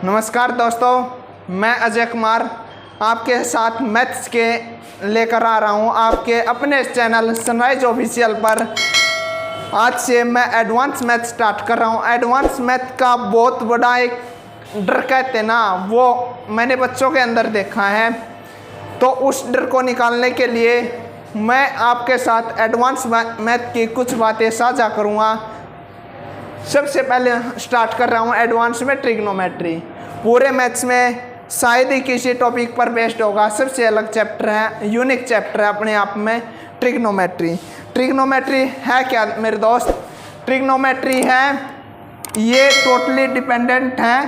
नमस्कार दोस्तों, मैं अजय कुमार आपके साथ मैथ्स के लेकर आ रहा हूं आपके अपने चैनल सनराइज ऑफिशियल पर। आज से मैं एडवांस मैथ स्टार्ट कर रहा हूं। एडवांस मैथ का बहुत बड़ा एक डर कहते ना, वो मैंने बच्चों के अंदर देखा है। तो उस डर को निकालने के लिए मैं आपके साथ एडवांस मैथ की कुछ बातें साझा करूँगा। सबसे पहले स्टार्ट कर रहा हूँ एडवांस में ट्रिग्नोमेट्री। पूरे मैथ्स में शायद ही किसी टॉपिक पर बेस्ड होगा। सबसे अलग चैप्टर है, यूनिक चैप्टर है अपने आप में ट्रिग्नोमेट्री। ट्रिग्नोमेट्री है क्या मेरे दोस्त? ट्रिग्नोमेट्री है ये टोटली डिपेंडेंट है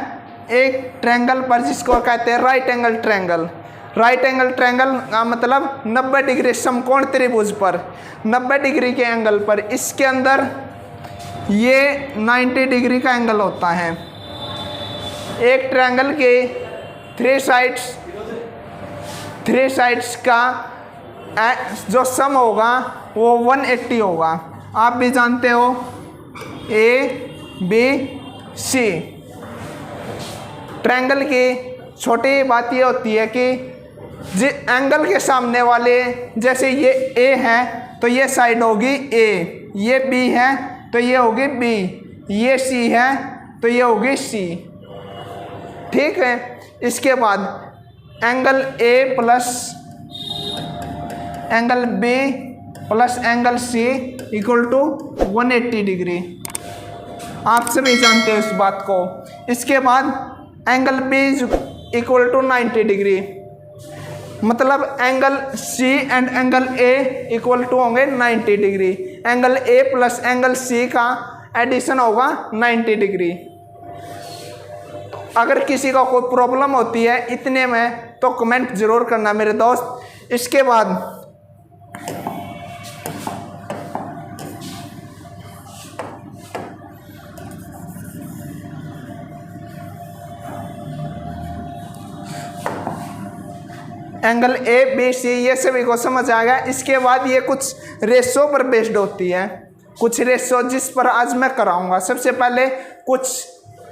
एक ट्रायंगल पर, जिसको कहते हैं right angle triangle. Right angle triangle का मतलब 90 डिग्री समकोण त्रिभुज पर, 90 डिग्री के एंगल पर। इसके अंदर ये 90 डिग्री का एंगल होता है। एक ट्रायंगल के थ्री साइड्स का जो सम होगा वो 180 होगा। आप भी जानते हो ABC। ट्रायंगल की छोटी बात ये होती है कि जिस एंगल के सामने वाले, जैसे ये A है तो ये साइड होगी A, ये B है तो ये होगी B, ये C है तो ये होगी C। ठीक है। इसके बाद angle A plus angle B plus angle C equal to 180 degree. आप सभी जानते हो इस बात को। इसके बाद angle B equal to 90 degree, मतलब angle C and angle A equal to होंगे 90 degree. Angle A plus angle C का एडिशन होगा 90 डिग्री। अगर किसी का कोई प्रॉब्लम होती है इतने में तो कमेंट जरूर करना मेरे दोस्त। इसके बाद एंगल ABC ये सभी को समझ आ गया। इसके बाद ये कुछ रेशो पर बेस्ड होती है, कुछ रेशो जिस पर आज मैं कराऊंगा। सबसे पहले कुछ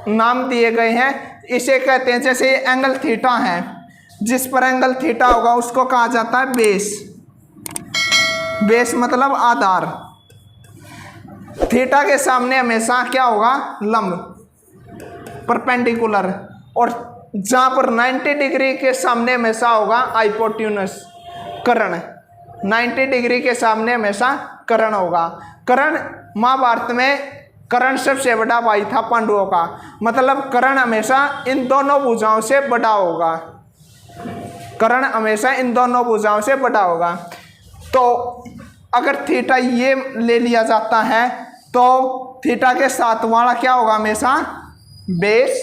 नाम दिए गए हैं, इसे कहते हैं, जैसे ये एंगल थीटा है, जिस पर एंगल थीटा होगा उसको कहा जाता है बेस। बेस मतलब आधार। थीटा के सामने हमेशा क्या होगा? लंब, परपेंडिकुलर। और जहाँ पर 90 डिग्री के सामने हमेशा होगा हाइपोटेन्यूस, कर्ण। 90 डिग्री के सामने हमेशा कर्ण होगा। कर्ण महाभारत में कर्ण सबसे बड़ा भाई था पांडवों का, मतलब कर्ण हमेशा इन दोनों भुजाओं से बड़ा होगा। कर्ण हमेशा इन दोनों भुजाओं से बड़ा होगा। तो अगर थीटा ये ले लिया जाता है तो थीटा के साथ वाला क्या होगा? हमेशा बेस।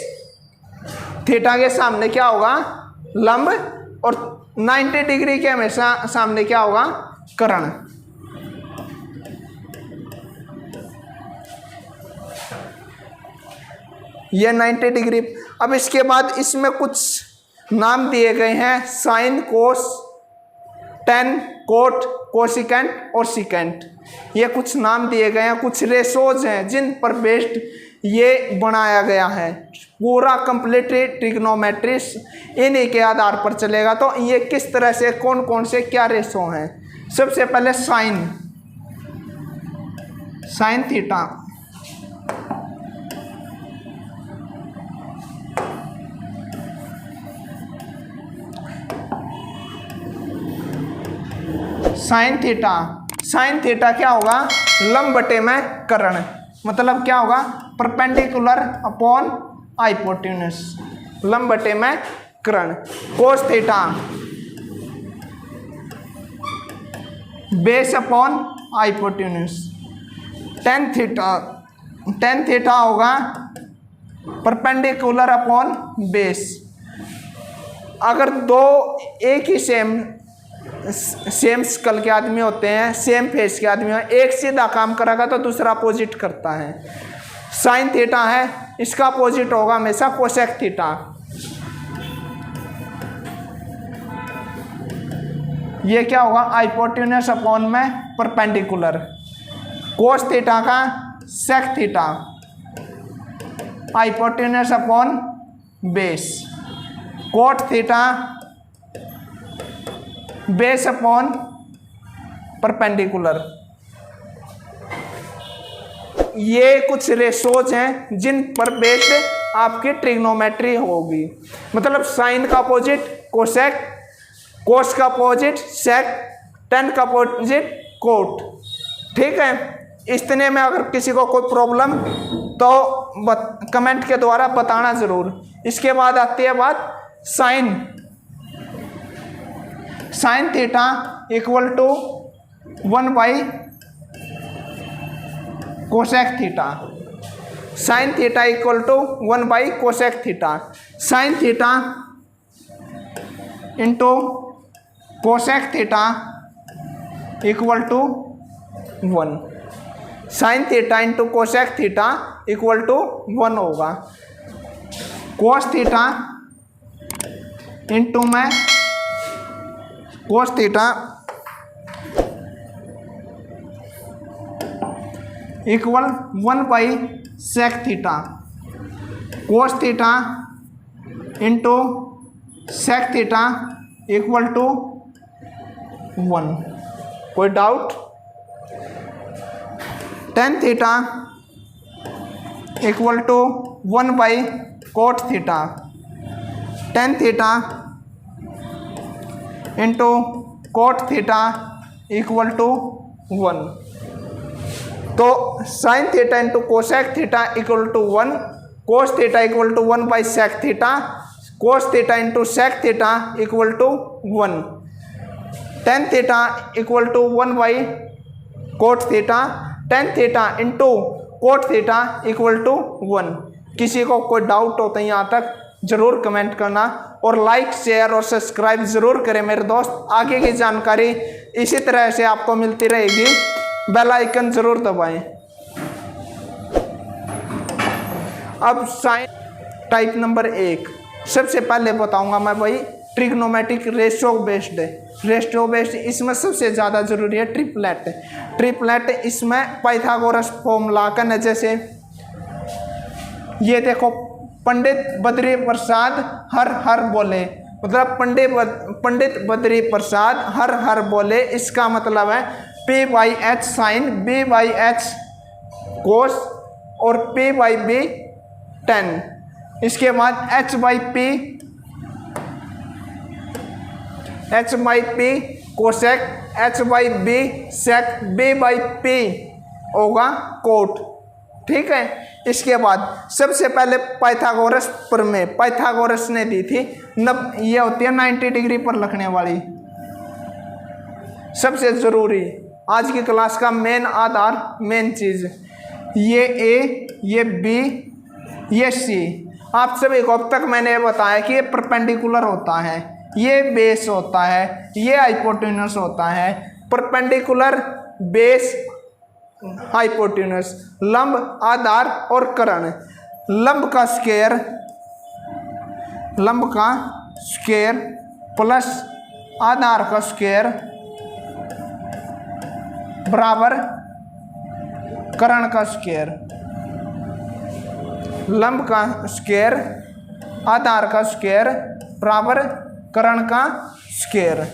थीटा के सामने क्या होगा? लंब। और 90 डिग्री के हमेशा सामने क्या होगा? कर्ण। ये 90 डिग्री। अब इसके बाद इसमें कुछ नाम दिए गए हैं, साइन, कोस, टेन, कोट, कोसिकेंट और सिकेंट। ये कुछ नाम दिए गए हैं, कुछ रेशोज हैं जिन पर बेस्ड ये बनाया गया है। पूरा कंप्लीटली ट्रिग्नोमेट्री इन्हीं के आधार पर चलेगा। तो ये किस तरह से, कौन कौन से क्या रेशो हैं? सबसे पहले sine, sine theta. Sine theta, sine theta क्या होगा? लंब बटे में कर्ण, मतलब क्या होगा? परपेंडिकुलर अपॉन हाइपोटेन्यूस, लंब बटे में कर्ण। Cos theta, base upon hypotenuse. Tan theta, tan theta होगा परपेंडिकुलर अपॉन बेस। अगर दो एक ही सेम स्कल के आदमी होते हैं, सेम फेस के आदमी हैं, एक सीधा काम करेगा तो दूसरा अपोजिट करता है। साइन थीटा है, इसका अपोजिट होगा हमेशा कोसेक थीटा। ये क्या होगा? हाइपोटेन्यूस अपॉन में परपेंडिकुलर। कोस थीटा का sec theta, hypotenuse upon base, cot theta base upon perpendicular. ये कुछ रेशोज हैं जिन पर बेस्ड आपकी ट्रिग्नोमेट्री होगी। मतलब साइन का अपोजिट कोसेक, कोस का अपोजिट सेक, टेन का अपोजिट कोट। ठीक है, इतने में अगर किसी को कोई प्रॉब्लम तो कमेंट के द्वारा बताना जरूर। इसके बाद आती है बात sine. Sine theta equal to 1 cosec theta. Sine theta equal to 1 cosec theta. Sine theta into cosec theta equal to 1। Sine theta into cosec theta equal to 1 होगा। कोस थीटा इंटू में cos theta equal 1 sec theta. Cos theta into sec theta equal to 1। कोई doubt? Tan theta equal to 1 cot theta. Tan theta into cot theta equal to 1। तो sine theta into cosec theta equal to 1, cos theta equal to 1 sec theta, cos theta into sec theta equal to 1। Tan theta equal to 1 cot theta. Tan theta into cot theta equal to 1। किसी को कोई doubt हो तो यहाँ तक जरूर comment करना और लाइक शेयर और सब्सक्राइब जरूर करें मेरे दोस्त। आगे की जानकारी इसी तरह से आपको मिलती रहेगी। बेल आइकन जरूर दबाएं। अब साइन टाइप नंबर 1 सबसे पहले बताऊंगा मैं भाई ट्रिग्नोमेट्रिक रेशियो बेस्ड है। रेशियो बेस्ड इसमें सबसे ज़्यादा जरूरी है ट्रिपलेट। ट्रिपलेट इसमें पाइथागोरस फॉर्मूला का, जैसे ये देखो पंडित बद्री प्रसाद हर हर बोले, मतलब पंडित बद्री प्रसाद हर हर बोले। इसका मतलब है P/H साइन, B/H कोस और P/B टेन। इसके बाद H/P कोसेक, H/B सेक, B/P होगा कोट। ठीक है, इसके बाद सबसे पहले पाइथागोरस प्रमेय पाइथागोरस ने दी थी। ये होती है 90 डिग्री पर रखने वाली, सबसे जरूरी आज की क्लास का मेन आधार, मेन चीज। ये ए, ये बी, ये सी। आप सभी को अब तक मैंने बताया कि ये परपेंडिकुलर होता है, ये बेस होता है, ये हाइपोटेन्यूस होता है। परपेंडिकुलर, बेस, हाइपोटेन्यूस, लंब, आधार और कर्ण। लंब का स्क्वायर प्लस आधार का स्क्वायर बराबर कर्ण का स्क्वायर। लंब का स्क्वायर आधार का स्क्वायर बराबर कर्ण का स्क्वायर।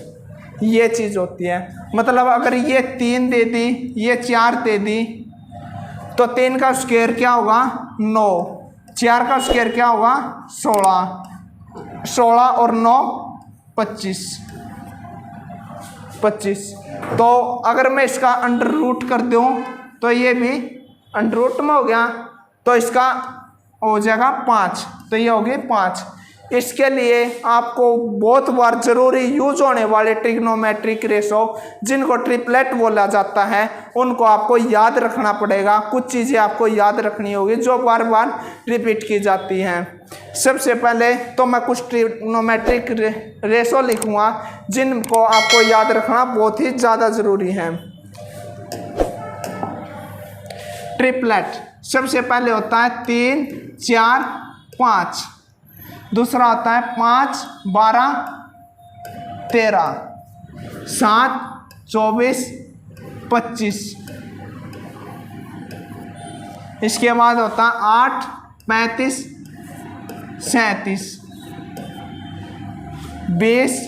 ये चीज़ होती है। मतलब अगर ये 3 दे दी, ये 4 दे दी, तो 3 का स्क्वायर क्या होगा 9, 4 का स्क्वायर क्या होगा 16, 16 और 9 25। तो अगर मैं इसका अंडर रूट कर दूं तो ये भी अंडर रूट में हो गया, तो इसका हो जाएगा 5, तो ये होगी 5। इसके लिए आपको बहुत बार जरूरी यूज होने वाले ट्रिग्नोमेट्रिक रेशो जिनको ट्रिपलेट बोला जाता है, उनको आपको याद रखना पड़ेगा। कुछ चीज़ें आपको याद रखनी होगी जो बार बार रिपीट की जाती हैं। सबसे पहले तो मैं कुछ ट्रिग्नोमेट्रिक रेशो लिखूंगा जिनको आपको याद रखना बहुत ही ज़्यादा ज़रूरी है। ट्रिपलेट सबसे पहले होता है 3, 4, 5। दूसरा होता है 5, 12, 13, 7, 24, 25। इसके बाद होता है 8, 35, 37, 20,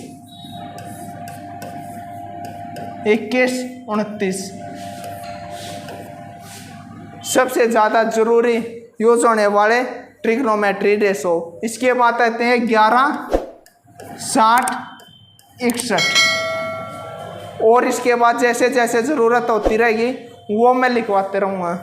21, 29। सबसे ज़्यादा जरूरी यूज होने वाले ट्रिग्नोमेट्री रेशो। इसके बाद आते हैं 11, 60, 61। और इसके बाद जैसे जैसे ज़रूरत होती रहेगी वो मैं लिखवाते रहूँगा।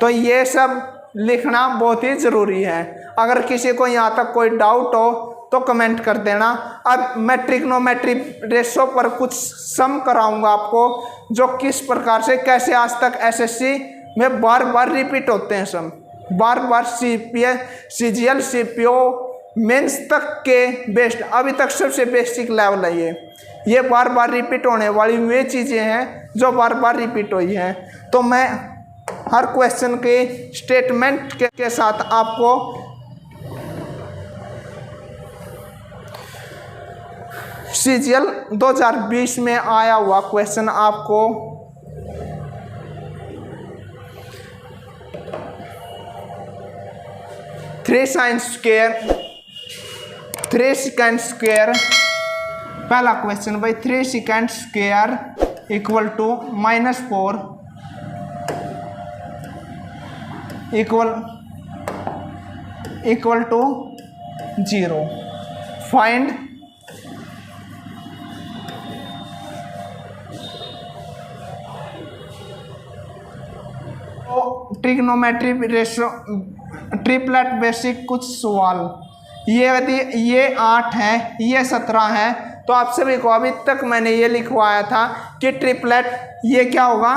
तो ये सब लिखना बहुत ही ज़रूरी है। अगर किसी को यहाँ तक कोई डाउट हो तो कमेंट कर देना। अब मैं ट्रिग्नोमेट्री रेशो पर कुछ सम कराऊंगा आपको, जो किस प्रकार से कैसे आज तक एसएससी में बार बार रिपीट होते हैं सम, बार बार सीजीएल सीपीओ मेंस तक के बेस्ट, अभी तक सबसे बेसिक लेवल है ये बार बार रिपीट होने वाली वे चीज़ें हैं जो बार बार रिपीट हुई हैं। तो मैं हर क्वेश्चन के स्टेटमेंट के साथ आपको सीजीएल 2020 में आया हुआ क्वेश्चन आपको three sine square 3 second square, पहला क्वेश्चन भाई 3 second square equal to -4 equal to 0। Find trigonometry ratio triplet basic कुछ सवाल। ये यदि ये 8 है, ये 17 है, तो आप सभी को अभी तक मैंने ये लिखवाया था कि ट्रिपलेट ये क्या होगा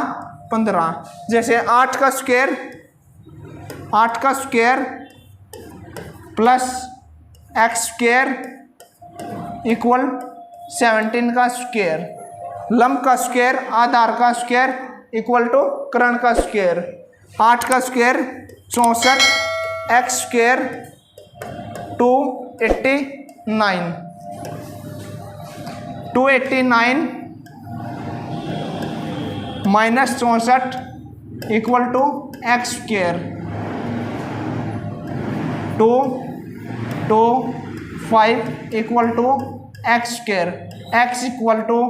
15। जैसे 8 का square plus x square equal 17 का स्क्वायर, लंब का स्क्वायर आधार का स्क्वायर इक्वल टू कर्ण का स्क्वायर। 8 का square 64, x square 289 minus 64 equal to x square 225 equal to x square. x equal to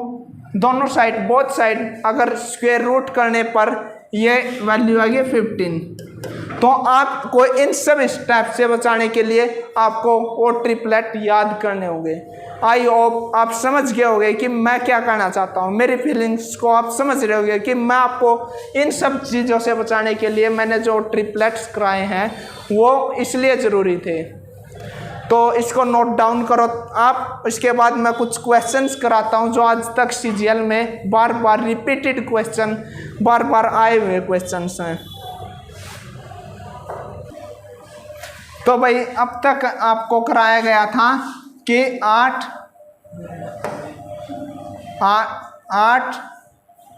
दोनों साइड बोथ साइड अगर स्क्वायर रूट करने पर ये वैल्यू आ गई 15। तो आपको इन सब स्टेप से बचाने के लिए आपको वो ट्रिपलेट याद करने होंगे। आई होप आप समझ गए होंगे कि मैं क्या कहना चाहता हूँ, मेरी फीलिंग्स को आप समझ रहे होंगे कि मैं आपको इन सब चीज़ों से बचाने के लिए मैंने जो ट्रिपलेट्स कराए हैं वो इसलिए ज़रूरी थे। तो इसको नोट डाउन करो आप। इसके बाद मैं कुछ क्वेश्चंस कराता हूं जो आज तक सीजीएल में बार बार रिपीटेड क्वेश्चन, बार बार आए हुए क्वेश्चंस हैं। तो भाई अब तक आपको कराया गया था कि 8,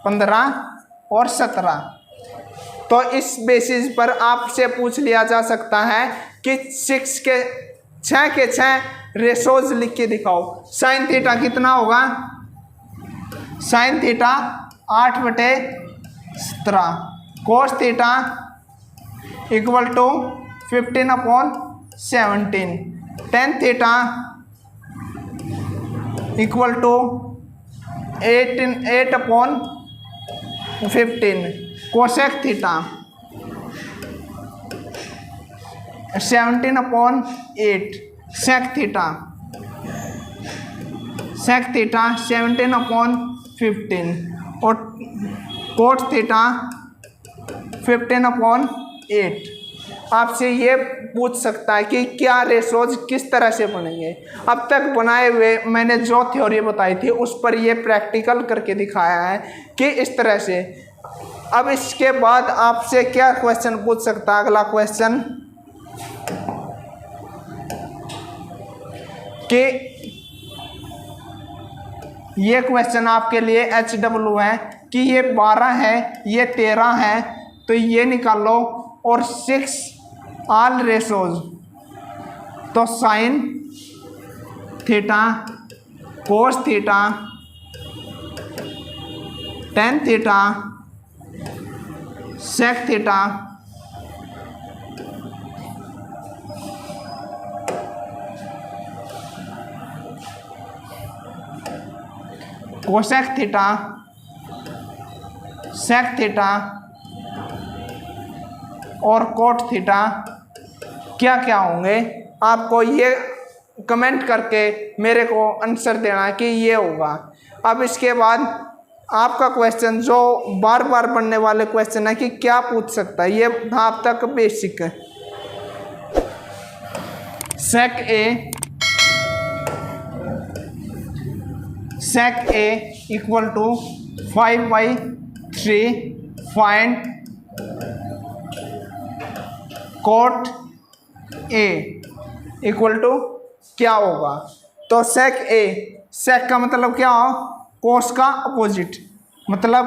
15 और 17। तो इस बेसिस पर आपसे पूछ लिया जा सकता है कि 6 के 6 रेशोज लिख के दिखाओ। साइन थीटा कितना होगा? Sine theta 8/17, cos theta equal to 15/17, tan theta equal to 8/15, cosec theta 17/8, sec theta 17/15 और कोट थीटा 15/8। आपसे ये पूछ सकता है कि क्या रेशोज किस तरह से बनेंगे। अब तक बनाए हुए मैंने जो थ्योरी बताई थी उस पर ये प्रैक्टिकल करके दिखाया है कि इस तरह से। अब इसके बाद आपसे क्या क्वेश्चन पूछ सकता है? अगला क्वेश्चन कि ये क्वेश्चन आपके लिए HW है कि ये 12 है, ये 13 है, तो ये निकालो और 6 ऑल रेशोज। तो sine theta, cos theta, tan theta, sec theta, cosec theta, sec theta और कोट थीटा क्या क्या होंगे। आपको ये कमेंट करके मेरे को आंसर देना है कि ये होगा। अब इसके बाद आपका क्वेश्चन जो बार बार बनने वाले क्वेश्चन है कि क्या पूछ सकता है, ये था अब तक बेसिक है। sec a equal to 5/3 find cot a equal to क्या होगा। तो sec a, sec का मतलब क्या हो, cos का अपोजिट, मतलब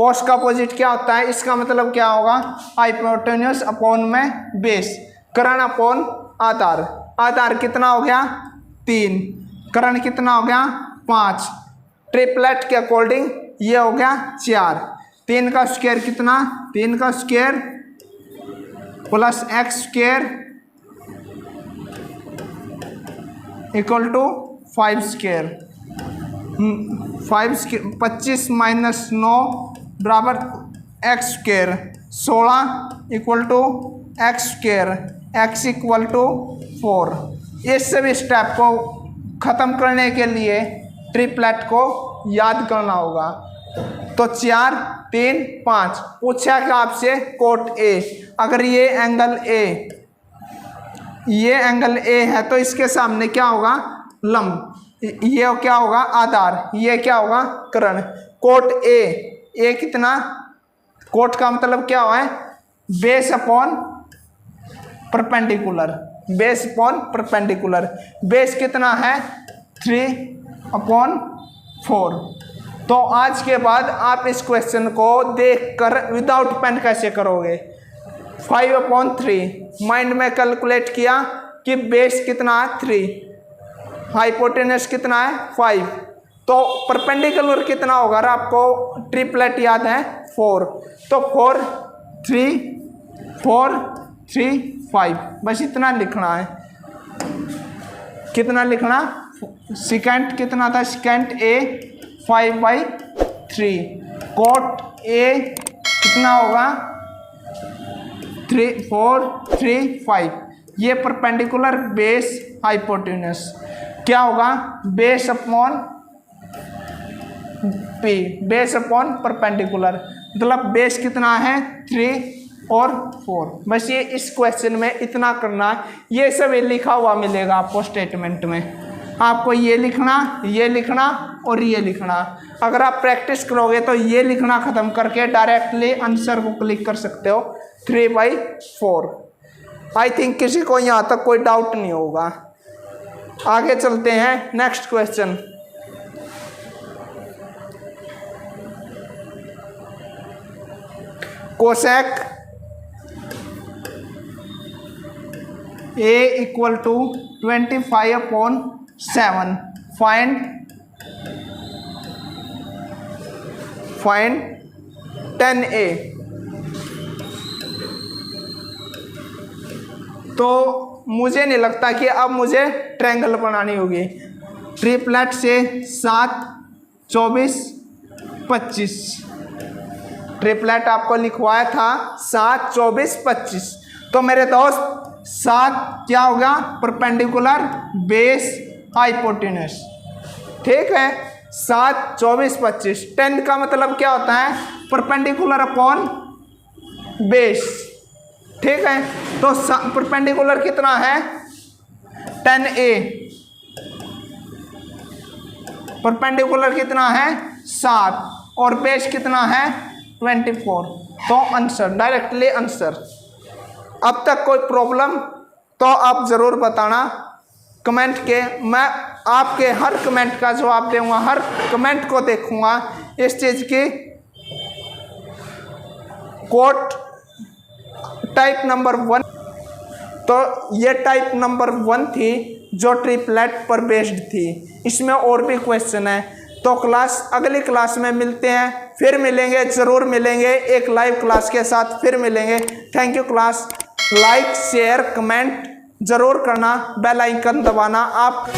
cos का अपोजिट क्या होता है, इसका मतलब क्या होगा, हाइपोटेन्यूस अपॉन में बेस, कर्ण अपॉन आधार। आधार कितना हो गया 3, कर्ण कितना हो गया 5, ट्रिपलेट के अकॉर्डिंग ये हो गया 4। 3 का स्क्वायर कितना, 3 का square plus x square equal to 5 square. 25 minus 9 बराबर x square, 16 equal to x square, x equal to 4। इस सभी स्टेप को ख़त्म करने के लिए ट्रिपलेट को याद करना होगा। तो 4 3 5 पूछा कि आपसे कोट ए, अगर ये एंगल ए है तो इसके सामने क्या होगा लंब, ये क्या होगा आधार, ये क्या होगा कर्ण। कोट ए कितना, कोट का मतलब क्या हुआ है base upon perpendicular, base upon perpendicular. Base कितना है 3/4। तो आज के बाद आप इस क्वेश्चन को देखकर विदाउट पेन कैसे करोगे। 5/3 माइंड में कैलकुलेट किया कि बेस कितना है 3, हाइपोटेनस कितना है 5, तो परपेंडिकुलर कितना होगा, आपको ट्रिपलेट याद है 4, तो 4 3 4 3 5, बस इतना लिखना है। कितना लिखना, सेकेंड कितना था, सेकेंड ए 5/3, कोट ए कितना होगा 3 4 3 5, ये परपेंडिकुलर बेस हाइपोटेन्यूस क्या होगा base upon P, base upon perpendicular, मतलब बेस कितना है 3 और 4। बस ये इस क्वेश्चन में इतना करना है, ये सब लिखा हुआ मिलेगा आपको स्टेटमेंट में। आपको ये लिखना और ये लिखना। अगर आप प्रैक्टिस करोगे तो ये लिखना ख़त्म करके डायरेक्टली आंसर को क्लिक कर सकते हो 3/4। आई थिंक किसी को यहाँ तक कोई डाउट नहीं होगा। आगे चलते हैं next question. Cosec A equal to 25/7 find 10a। तो मुझे नहीं लगता कि अब मुझे ट्रायंगल बनानी होगी। ट्रिपलेट से 7 24 25, ट्रिपलेट आपको लिखवाया था 7 24 25। तो मेरे दोस्त 7 क्या होगा परपेंडिकुलर बेस हाइपोटेन्यूस, ठीक है 7 24 25। 10 का मतलब क्या होता है परपेंडिकुलर अपॉन बेस, ठीक है। तो परपेंडिकुलर कितना है 10a, परपेंडिकुलर कितना है 7 और बेस कितना है 24। तो आंसर डायरेक्टली आंसर। अब तक कोई प्रॉब्लम तो आप ज़रूर बताना कमेंट के, मैं आपके हर कमेंट का जवाब दूंगा, हर कमेंट को देखूंगा। इस चीज़ की कोट टाइप नंबर 1, तो ये टाइप नंबर 1 थी जो ट्रिपलेट पर बेस्ड थी। इसमें और भी क्वेश्चन है। तो अगली क्लास में मिलते हैं, फिर मिलेंगे, ज़रूर मिलेंगे एक लाइव क्लास के साथ, फिर मिलेंगे। Thank you class. Like share comment ज़रूर करना, बेल आइकन दबाना आप।